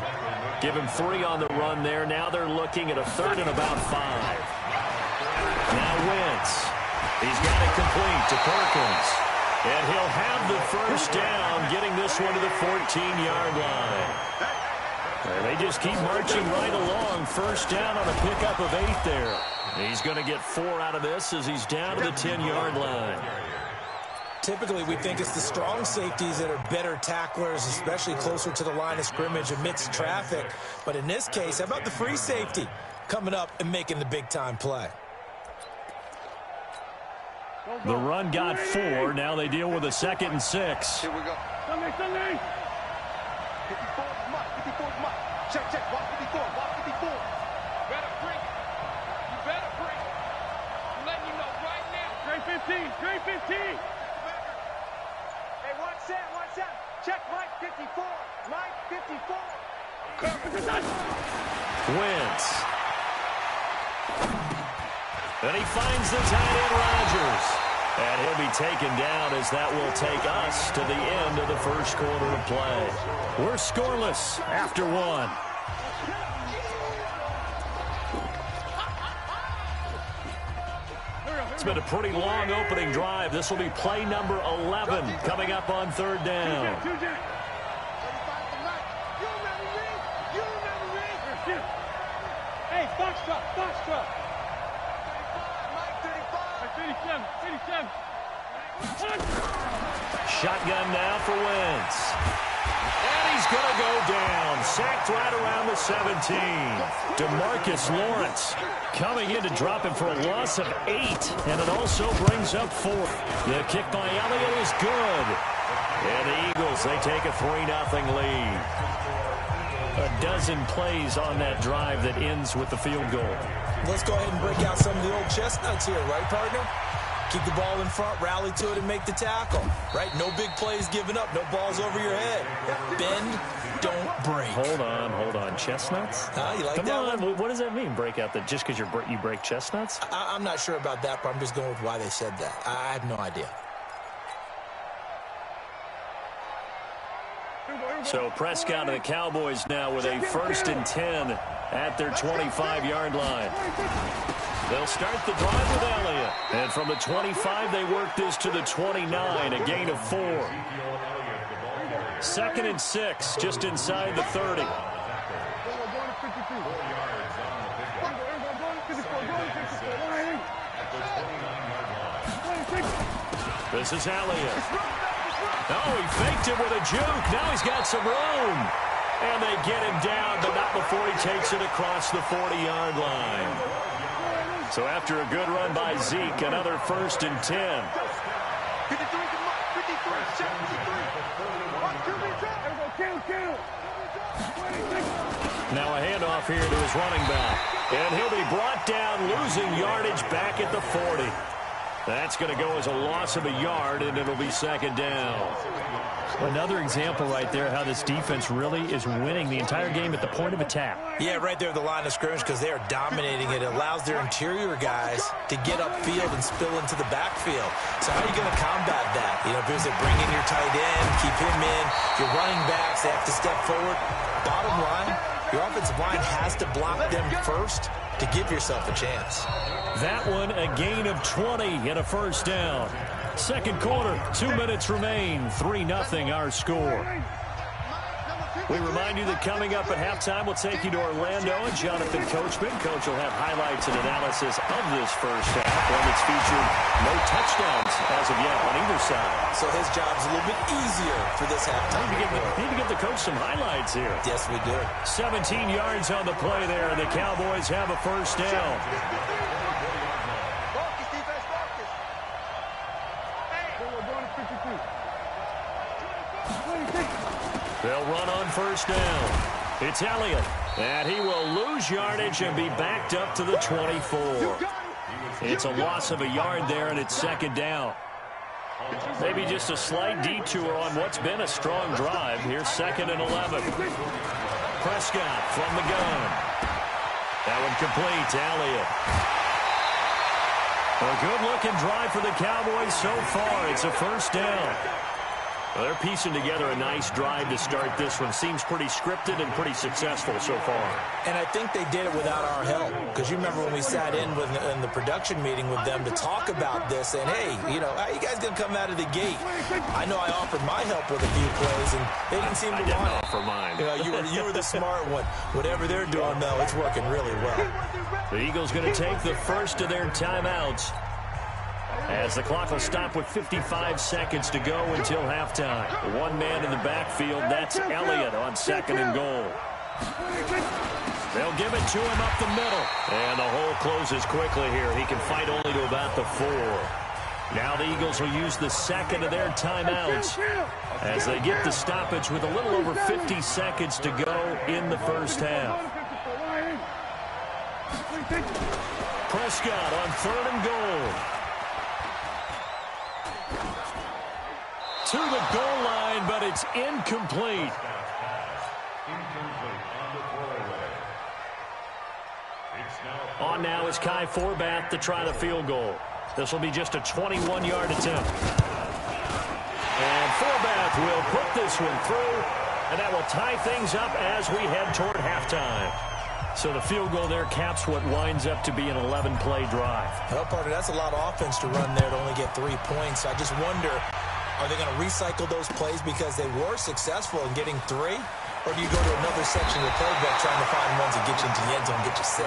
Give him 3 on the run there. Now they're looking at a 3rd and about 5. Now Wentz. He's got it complete to Perkins. And he'll have the first down, getting this one to the 14-yard line. And they just keep marching right along. First down on a pickup of 8 there. He's going to get 4 out of this as he's down to the 10-yard line. Typically, we think it's the strong safeties that are better tacklers, especially closer to the line of scrimmage amidst traffic. But in this case, how about the free safety coming up and making the big-time play? The run got 4. Now they deal with a 2nd and 6. Here we go. Sunday. 54 is Mike. 54 is Mike. Check. Walk 54. Walk 54. Better bring it. You better bring it. I'm letting you know right now. Trey 15. Hey, watch that. Check Mike 54. Mike 54. Wentz. And he finds the tight end, Rodgers. And he'll be taken down as that will take us to the end of the first quarter of play. We're scoreless after 1. It's been a pretty long opening drive. This will be play number 11 coming up on 3rd down. Hey, box truck. 87. Shotgun now for Wentz. And he's going to go down. Sacked right around the 17. DeMarcus Lawrence coming in to drop him for a loss of 8. And it also brings up 4. The kick by Elliott is good. And the Eagles, they take a 3-0 lead. A dozen plays on that drive that ends with the field goal. Let's go ahead and break out some of the old chestnuts here, right, partner? Keep the ball in front, rally to it, and make the tackle, right? No big plays given up, no balls over your head. Bend, don't break. Hold on. Chestnuts? You like Come that on. one? What does that mean, break out? Just because you break chestnuts? I'm not sure about that, but I'm just going with why they said that. I have no idea. So Prescott and the Cowboys now with a 1st and 10 at their 25-yard line. They'll start the drive with Elliott. And from the 25, they work this to the 29, a gain of 4. 2nd and 6, just inside the 30. This is Elliott. Oh, he faked it with a juke. Now he's got some room. And they get him down, but not before he takes it across the 40-yard line. So after a good run by Zeke, another 1st and 10. 53. Now a handoff here to his running back. And he'll be brought down, losing yardage back at the 40. That's going to go as a loss of a yard, and it'll be 2nd down. Another example right there how this defense really is winning the entire game at the point of attack. Yeah, right there at the line of scrimmage because they are dominating it. It allows their interior guys to get upfield and spill into the backfield. So how are you going to combat that? You know, because they bring in your tight end, keep him in. Your running backs, they have to step forward. Bottom line, your offensive line has to block them first to give yourself a chance. That one, a gain of 20 and a 1st down. 2nd quarter, 2 minutes remain, 3-0 our score. We remind you that coming up at halftime, we'll take you to Orlando and Jonathan Coachman. Coach will have highlights and analysis of this first half, one that's featured no touchdowns as of yet on either side. So his job's a little bit easier for this halftime. Need to give the coach some highlights here. Yes, we do. 17 yards on the play there, and the Cowboys have a 1st down. They'll run on 1st down. It's Elliott, and he will lose yardage and be backed up to the 24. It's a loss of a yard there, and it's 2nd down. Maybe just a slight detour on what's been a strong drive. Here's 2nd and 11. Prescott from the gun. That one complete to Elliott. A good-looking drive for the Cowboys so far. It's a 1st down. Well, they're piecing together a nice drive to start this one. Seems pretty scripted and pretty successful so far. And I think they did it without our help. Because you remember when we sat in the production meeting with them to talk about this, and hey, you know, how you guys going to come out of the gate? I know I offered my help with a few plays, and they didn't seem to want it. I didn't offer mine. You were the smart one. Whatever they're doing, though, it's working really well. The Eagles going to take the first of their timeouts, as the clock will stop with 55 seconds to go until halftime. One man in the backfield, that's Elliott on 2nd and goal. They'll give it to him up the middle. And the hole closes quickly here. He can fight only to about the 4. Now the Eagles will use the second of their timeouts as they get the stoppage with a little over 50 seconds to go in the first half. Prescott on 3rd and goal. To the goal line, but it's incomplete. On now is Kai Forbath to try the field goal. This will be just a 21-yard attempt. And Forbath will put this one through, and that will tie things up as we head toward halftime. So the field goal there caps what winds up to be an 11-play drive. Well, partner, that's a lot of offense to run there to only get 3 points. I just wonder, are they going to recycle those plays because they were successful in getting 3? Or do you go to another section of the playbook trying to find ones that get you into the end zone and get you 6?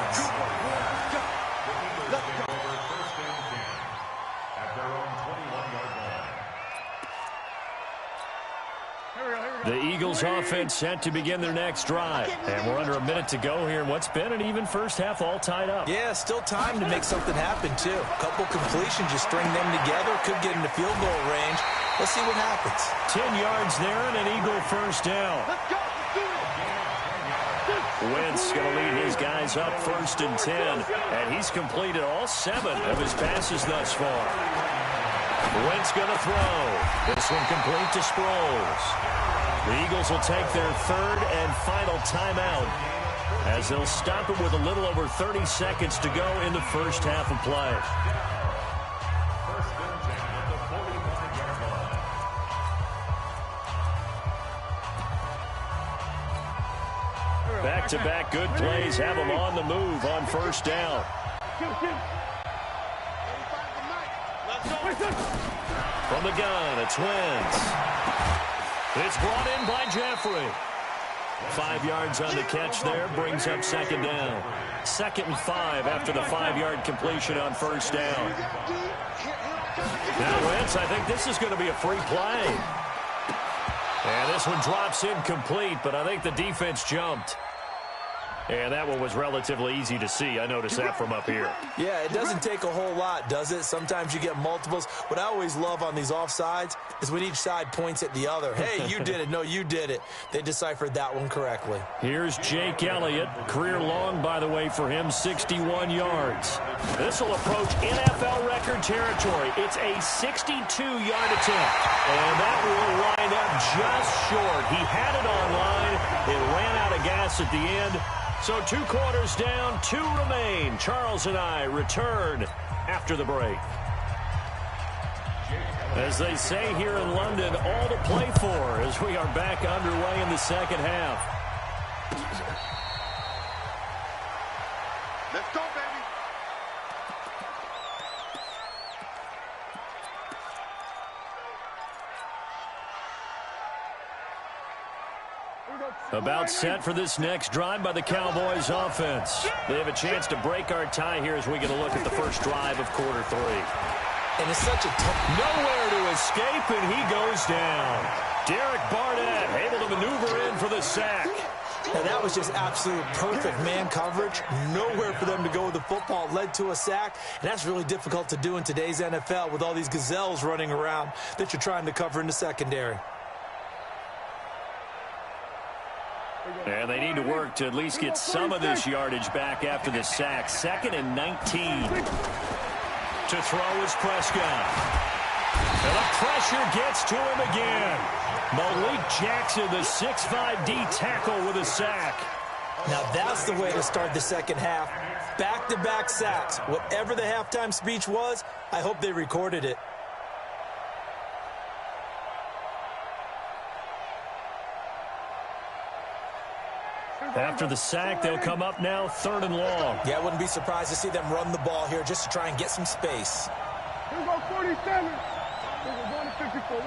The Eagles offense set to begin their next drive. And we're under a minute to go here in what's been an even first half, all tied up. Yeah, still time to make something happen, too. A couple completions, you string them together, could get into field goal range. Let's see what happens. 10 yards there and an Eagle first down. Wentz going to lead his guys up 1st and 10. And he's completed all 7 of his passes thus far. Wentz going to throw. This one complete to Sproles. The Eagles will take their 3rd and final timeout as they'll stop it with a little over 30 seconds to go in the first half of play. Back-to-back good plays have them on the move on 1st down. From the gun, it's Wentz. It's brought in by Jeffrey. 5 yards on the catch there, brings up 2nd down. 2nd and 5 after the 5-yard completion on 1st down. Now Wentz, I think this is going to be a free play. And this one drops incomplete, but I think the defense jumped. And that one was relatively easy to see. I noticed that from up here. Yeah, it doesn't take a whole lot, does it? Sometimes you get multiples. What I always love on these offsides is when each side points at the other. Hey, you did it. No, you did it. They deciphered that one correctly. Here's Jake Elliott. Career long, by the way, for him, 61 yards. This will approach NFL record territory. It's a 62-yard attempt. And that will wind up just short. He had it on line. It ran out of gas at the end. So 2 quarters down, 2 remain. Charles and I return after the break. As they say here in London, all to play for as we are back underway in the second half. Let's go, baby. About set for this next drive by the Cowboys offense. They have a chance to break our tie here as we get a look at the first drive of quarter 3. And it's such a tough... Nowhere to escape, and he goes down. Derek Barnett able to maneuver in for the sack. Now that was just absolute perfect man coverage. Nowhere for them to go with the football. Led to a sack, and that's really difficult to do in today's NFL with all these gazelles running around that you're trying to cover in the secondary. And they need to work to at least get some of this yardage back after the sack. 2nd and 19. To throw is Prescott. And the pressure gets to him again. Malik Jackson, the 6'5" D tackle with a sack. Now that's the way to start the second half. Back-to-back sacks. Whatever the halftime speech was, I hope they recorded it. After the sack, they'll come up now 3rd and long. Yeah, I wouldn't be surprised to see them run the ball here just to try and get some space. Here we go, 47. We're going to 54.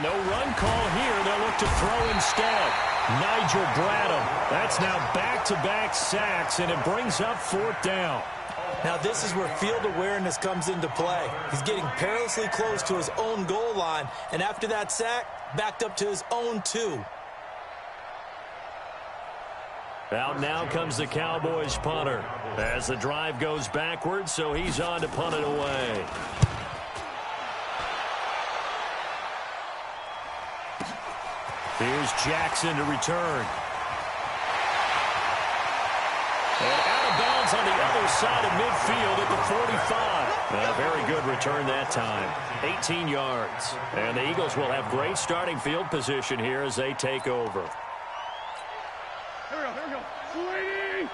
No run call here. They'll look to throw instead. Nigel Bradham. That's now back-to-back sacks, and it brings up 4th down. Now this is where field awareness comes into play. He's getting perilously close to his own goal line, and after that sack, backed up to his own 2. Out now comes the Cowboys punter as the drive goes backwards, so he's on to punt it away. Here's Jackson to return. And out of bounds on the other side of midfield at the 45. A very good return that time. 18 yards. And the Eagles will have great starting field position here as they take over. Here we go. 20.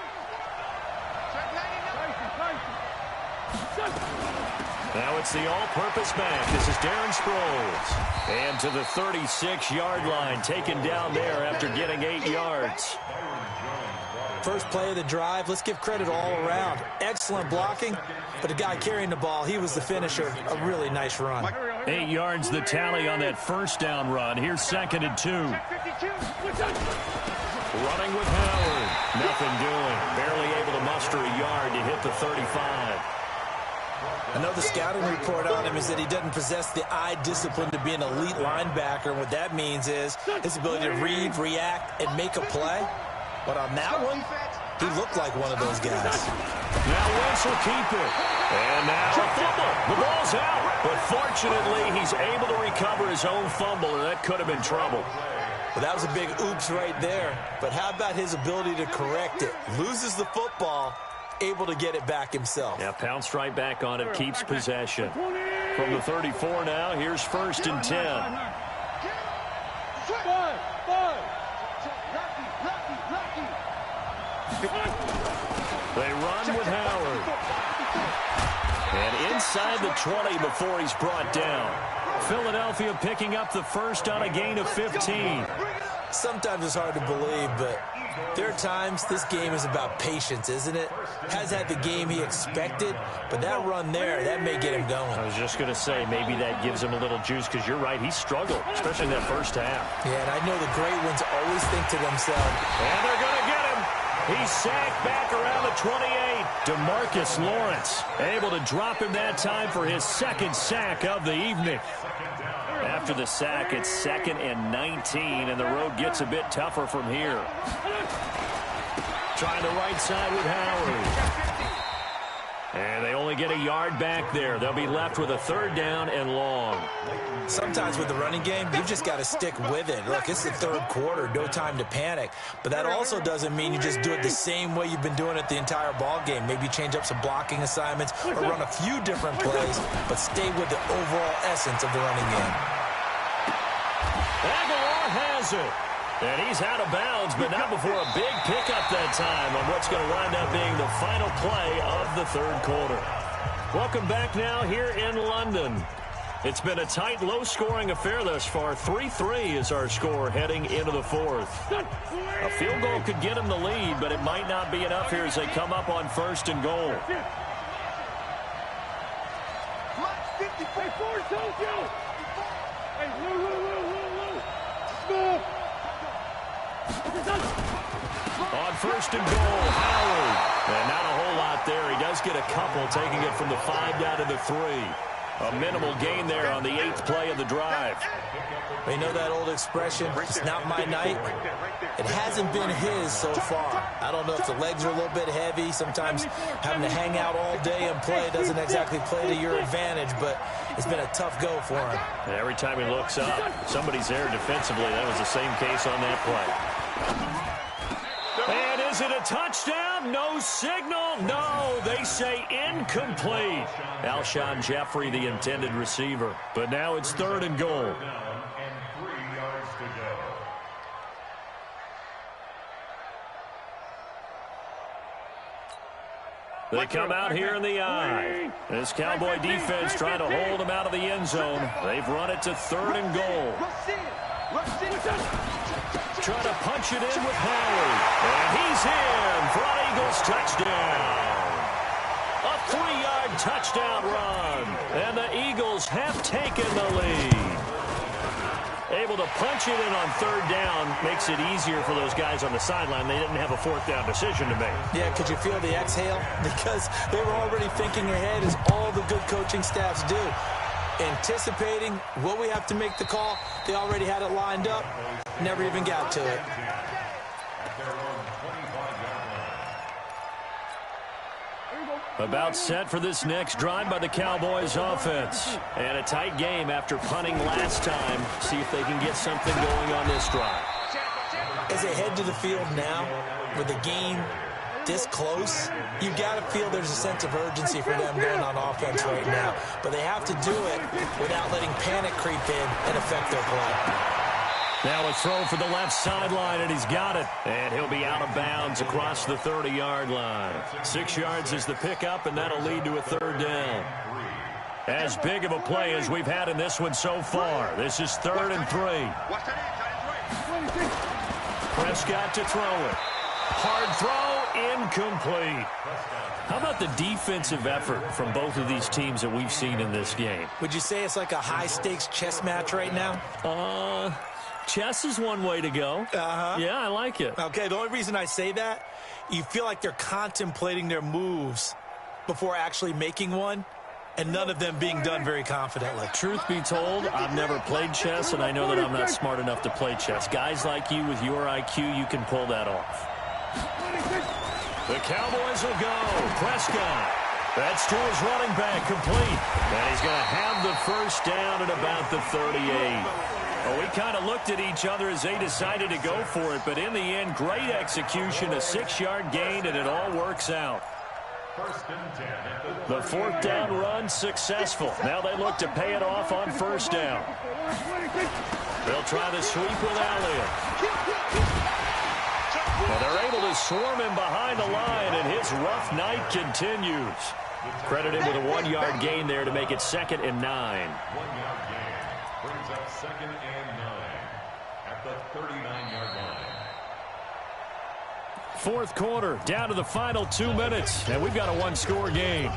Now it's the all-purpose back. This is Darren Sproles. And to the 36-yard line, taken down there after getting 8 yards. First play of the drive, let's give credit all around. Excellent blocking, but the guy carrying the ball, he was the finisher. A really nice run. 8 yards the tally on that first down run. Here's 2nd and 2. Running with Howard. Nothing doing. Barely able to muster a yard to hit the 35. I know the scouting report on him is that he doesn't possess the eye discipline to be an elite linebacker. And what that means is his ability to read, react, and make a play. But on that one, he looked like one of those guys. Now Wentz will keep it. And now a fumble. The ball's out. But fortunately, he's able to recover his own fumble, and that could have been trouble. Well, that was a big oops right there. But how about his ability to correct it? Loses the football, able to get it back himself. Yeah, pounced right back on it, keeps possession. From the 34 now, here's 1st and 10. They run with Howard. And inside the 20 before he's brought down. Philadelphia picking up the first on a gain of 15. Sometimes it's hard to believe, but there are times this game is about patience, isn't it? Has had the game he expected, but that run there, that may get him going. I was just going to say, maybe that gives him a little juice, because you're right, he struggled, especially in that first half. Yeah, and I know the great ones always think to themselves, and they're going to get him. He's sacked back around the 28. DeMarcus Lawrence able to drop him that time for his 2nd sack of the evening. After the sack, it's 2nd and 19, and the road gets a bit tougher from here. Trying the right side with Howard. And they only get a yard back there. They'll be left with a 3rd down and long. Sometimes with the running game, you've just got to stick with it. Look, it's the 3rd quarter, no time to panic. But that also doesn't mean you just do it the same way you've been doing it the entire ball game. Maybe change up some blocking assignments or run a few different plays, but stay with the overall essence of the running game. Aguilar has it. And he's out of bounds, but not before a big pickup that time on what's going to wind up being the final play of the 3rd quarter. Welcome back now here in London. It's been a tight, low-scoring affair thus far. 3-3 is our score heading into the 4th. A field goal could get them the lead, but it might not be enough here as they come up on 1st and goal. On 1st and goal, Howard. And not a whole lot there. He does get a couple, taking it from the 5 down to the 3. A minimal gain there on the 8th play of the drive. You know that old expression, it's not my night? It hasn't been his so far. I don't know if the legs are a little bit heavy. Sometimes having to hang out all day and play doesn't exactly play to your advantage, but it's been a tough go for him. And every time he looks up, somebody's there defensively. That was the same case on that play. And is it a touchdown? No signal. No, they say incomplete. Alshon Jeffrey, the intended receiver. But now it's 3rd and goal. And 3 yards to go. They come out here in the eye. This Cowboy defense trying to hold them out of the end zone. They've run it to 3rd and goal. Trying to punch it in with Howard. And he's in for an Eagles touchdown. A 3-yard touchdown run. And the Eagles have taken the lead. Able to punch it in on 3rd down makes it easier for those guys on the sideline. They didn't have a 4th down decision to make. Yeah, could you feel the exhale? Because they were already thinking ahead, as all the good coaching staffs do. Anticipating what we have to make the call. They already had it lined up. Never even got to it. About set for this next drive by the Cowboys offense. And a tight game after punting last time. See if they can get something going on this drive. As they head to the field now, with the game this close, you've got to feel there's a sense of urgency for them going on offense right now. But they have to do it without letting panic creep in and affect their play. Now a throw for the left sideline, and he's got it. And he'll be out of bounds across the 30-yard line. 6 yards is the pickup, and that'll lead to a 3rd down. As big of a play as we've had in this one so far. This is 3rd and 3. Prescott to throw it. Hard throw, incomplete. How about the defensive effort from both of these teams that we've seen in this game? Would you say it's like a high-stakes chess match right now? Chess is one way to go. Yeah, I like it. Okay, the only reason I say that, you feel like they're contemplating their moves before actually making one, and none of them being done very confidently. Truth be told, I've never played chess, and I know that I'm not smart enough to play chess. Guys like you with your IQ, you can pull that off. The Cowboys will go. Prescott. That's to his running back, complete. And he's going to have the first down at about the 38. Well, we kind of looked at each other as they decided to go for it, but in the end, great execution, a 6-yard gain, and it all works out. The 4th down run successful. Now they look to pay it off on 1st down. They'll try the sweep with Elliott. And they're able to swarm him behind the line, and his rough night continues. Credited with a 1-yard gain there to make it 2nd and 9. 1-yard gain brings up 2nd and 9 at the 39-yard line. 4th quarter, down to the final 2 minutes, and we've got a 1-score game.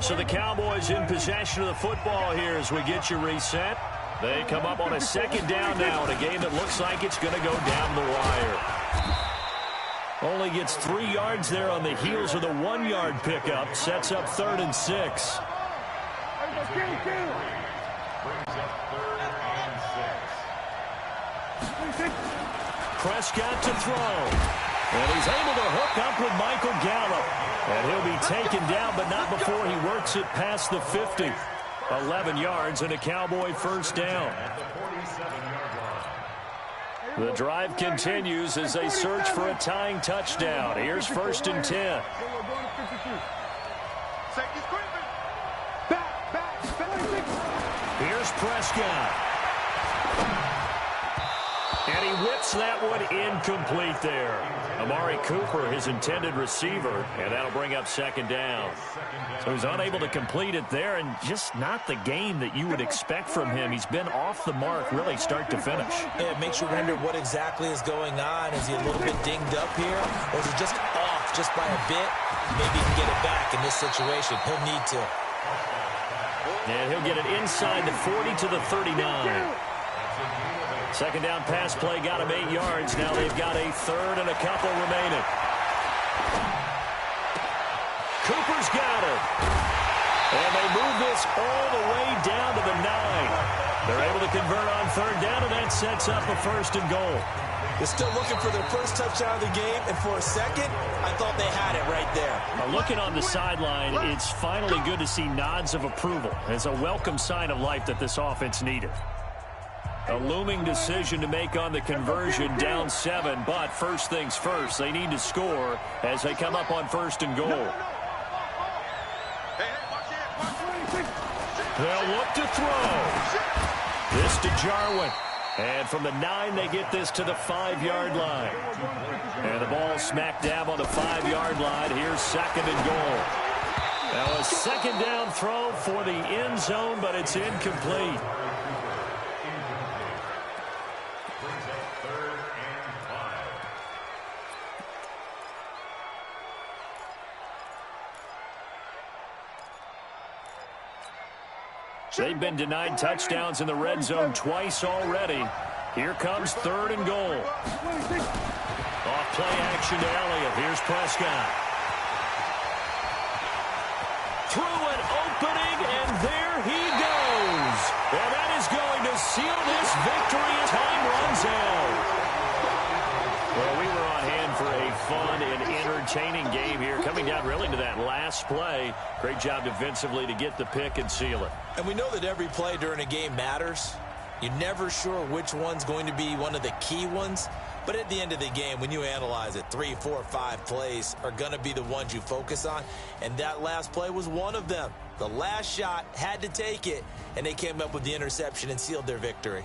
So the Cowboys in possession of the football here as we get you reset. They come up on a 2nd down now in a game that looks like it's going to go down the wire. Only gets 3 yards there on the heels of the 1-yard pickup. Sets up 3rd and 6. Prescott to throw. And he's able to hook up with Michael Gallup. And he'll be taken down, but not before he works it past the 50. 11 yards and a Cowboy 1st down. The drive continues as they search for a tying touchdown. Here's 1st and 10. Here's Prescott. And he whips that one incomplete there. Amari Cooper, his intended receiver, and that'll bring up 2nd down. So he's unable to complete it there, and just not the game that you would expect from him. He's been off the mark really start to finish. Yeah, it makes you wonder what exactly is going on. Is he a little bit dinged up here, or is he just off just by a bit? Maybe he can get it back in this situation. He'll need to. And he'll get it inside the 40 to the 39. 2nd down pass play got him 8 yards. Now they've got a 3rd and a couple remaining. Cooper's got it. And they move this all the way down to the 9. They're able to convert on 3rd down, and that sets up a 1st and goal. They're still looking for their first touchdown of the game, and for a second, I thought they had it right there. Now looking on the sideline, it's finally good to see nods of approval. It's a welcome sign of life that this offense needed. A looming decision to make on the conversion, down 7, but first things first, they need to score as they come up on 1st and goal. They'll look to throw. This to Jarwin. And from the 9, they get this to the 5-yard line. And the ball smack dab on the 5-yard line. Here's 2nd and goal. Now a second down throw for the end zone, but it's incomplete. They've been denied touchdowns in the red zone twice already. Here comes 3rd and goal. Off play action to Elliott. Here's Prescott. Through an opening, and there he goes. And that is going to seal this victory as time runs out. Well, we were on hand for a fun and entertaining game here, coming down really to that last play. Great job defensively to get the pick and seal it. And we know that every play during a game matters. You're never sure which one's going to be one of the key ones. But at the end of the game, when you analyze it, 3, 4, 5 plays are going to be the ones you focus on. And that last play was one of them. The last shot had to take it, and they came up with the interception and sealed their victory.